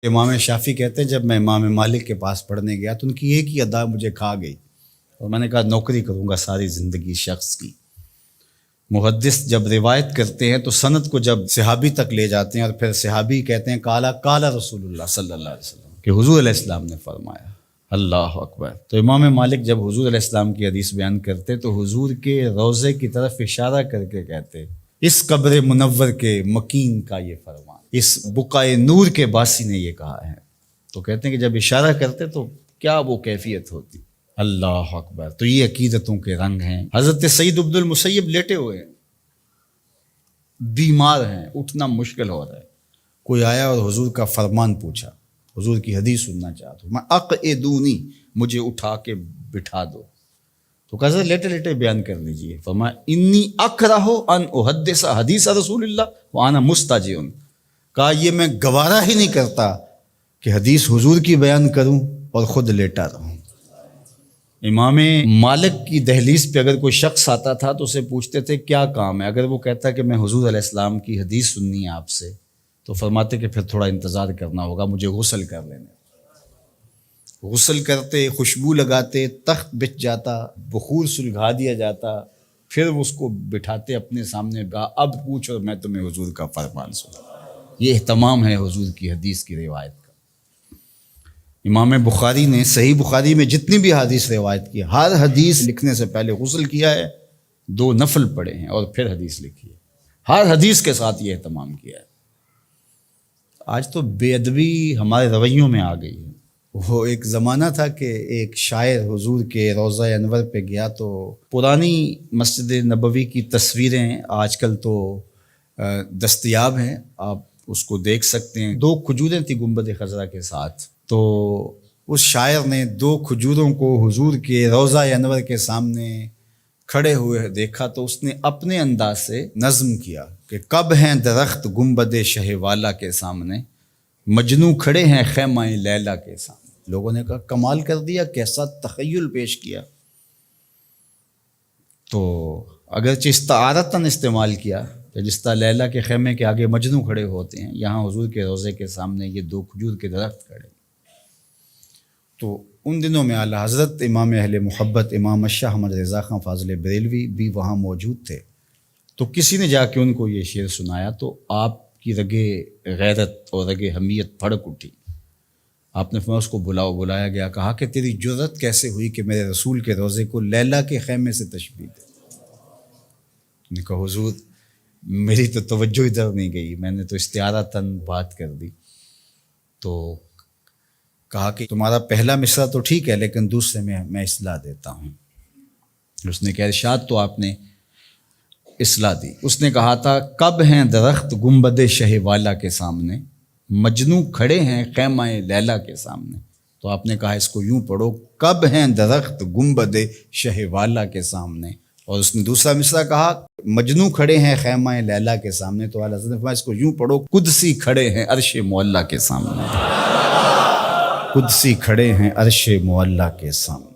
امام شافعی کہتے ہیں جب میں امام مالک کے پاس پڑھنے گیا تو ان کی ایک ہی ادا مجھے کھا گئی اور میں نے کہا نوکری کروں گا ساری زندگی شخص کی۔ محدث جب روایت کرتے ہیں تو سند کو جب صحابی تک لے جاتے ہیں اور پھر صحابی کہتے ہیں قال رسول اللہ صلی اللہ علیہ وسلم کہ حضور علیہ السلام نے فرمایا۔ اللہ اکبر۔ تو امام مالک جب حضور علیہ السلام کی حدیث بیان کرتے تو حضور کے روضے کی طرف اشارہ کر کے کہتے اس قبر منور کے مکین کا یہ فرمان، اس بقعۂ نور کے باسی نے یہ کہا ہے۔ تو کہتے ہیں کہ جب اشارہ کرتے تو کیا وہ کیفیت ہوتی۔ اللہ اکبر۔ تو یہ عقیدتوں کے رنگ ہیں۔ حضرت سعید بن المسیب لیٹے ہوئے ہیں، بیمار ہیں، اٹھنا مشکل ہو رہا ہے، کوئی آیا اور حضور کا فرمان پوچھا، حضور کی حدیث سننا چاہتا ہوں، میں اقعدونی، مجھے اٹھا کے بٹھا دو۔ تو کہا لیٹے لیٹے بیان کر لیجئے۔ فرمایا انی اکرہ ان احدث حدیث رسول اللہ وانا مستجع، کہا یہ میں گوارا ہی نہیں کرتا کہ حدیث حضور کی بیان کروں اور خود لیٹا رہوں۔ امام مالک کی دہلیز پہ اگر کوئی شخص آتا تھا تو اسے پوچھتے تھے کیا کام ہے، اگر وہ کہتا کہ میں حضور علیہ السلام کی حدیث سننی ہے آپ سے، تو فرماتے کہ پھر تھوڑا انتظار کرنا ہوگا، مجھے غسل کر لینے۔ غسل کرتے، خوشبو لگاتے، تخت بچھ جاتا، بخور سلگھا دیا جاتا، پھر اس کو بٹھاتے اپنے سامنے، کہا اب پوچھو میں تمہیں حضور کا فرمان سنا۔ یہ اہتمام ہے حضور کی حدیث کی روایت کا۔ امام بخاری نے صحیح بخاری میں جتنی بھی حدیث روایت کی، ہر حدیث لکھنے سے پہلے غسل کیا ہے، 2 نفل پڑھے ہیں اور پھر حدیث لکھی ہے، ہر حدیث کے ساتھ یہ اہتمام کیا ہے۔ آج تو بے ادبی ہمارے رویوں میں آ گئی ہے۔ وہ ایک زمانہ تھا کہ ایک شاعر حضور کے روضہ انور پہ گیا تو پرانی مسجد نبوی کی تصویریں آج کل تو دستیاب ہیں، آپ اس کو دیکھ سکتے ہیں۔ 2 کھجوریں تھیں گنبد خضرا کے ساتھ، تو اس شاعر نے 2 کھجوروں کو حضور کے روضہ انور کے سامنے کھڑے ہوئے دیکھا تو اس نے اپنے انداز سے نظم کیا کہ کب ہیں درخت گنبد شہ والا کے سامنے، مجنوں کھڑے ہیں خیمہ لیلا کے سامنے۔ لوگوں نے کہا کمال کر دیا، کیسا تخیل پیش کیا۔ تو اگرچہ استعارتاً استعمال کیا کہ جس طرح لیلا کے خیمے کے آگے مجنوں کھڑے ہوتے ہیں، یہاں حضور کے روضے کے سامنے یہ 2 کھجور کے درخت کھڑے۔ تو ان دنوں میں اعلیٰ حضرت امام اہل محبت امام شاہ احمد رضا خان فاضل بریلوی بھی وہاں موجود تھے۔ تو کسی نے جا کے ان کو یہ شعر سنایا تو آپ کی رگ غیرت اور رگ حمیت بھڑک اٹھی۔ آپ نے فرمایا اس کو بلایا گیا، کہا کہ تیری جرت کیسے ہوئی کہ میرے رسول کے روضے کو لیلا کے خیمے سے تشبیہ دے۔ نے کہا حضور میری تو توجہ ادھر نہیں گئی، میں نے تو استعارتاً بات کر دی۔ تو کہا کہ تمہارا پہلا مصرع تو ٹھیک ہے لیکن دوسرے میں اصلاح دیتا ہوں۔ اس نے کہا ارشاد تو آپ نے اصلاح دی۔ اس نے کہا تھا کب ہیں درخت گنبد شہ والا کے سامنے، مجنوں کھڑے ہیں خیمہ لیلا کے سامنے۔ تو آپ نے کہا اس کو یوں پڑھو کب ہیں درخت گنبد شہ والا کے سامنے، اور اس نے دوسرا مصرع کہا مجنوں کھڑے ہیں خیمہ لیلا کے سامنے۔ تو اعلیٰ حضرت نے فرمایا اس کو یوں پڑھو قدسی کھڑے ہیں عرش معلیٰ کے سامنے، قدسی کھڑے ہیں عرش معلیٰ کے سامنے۔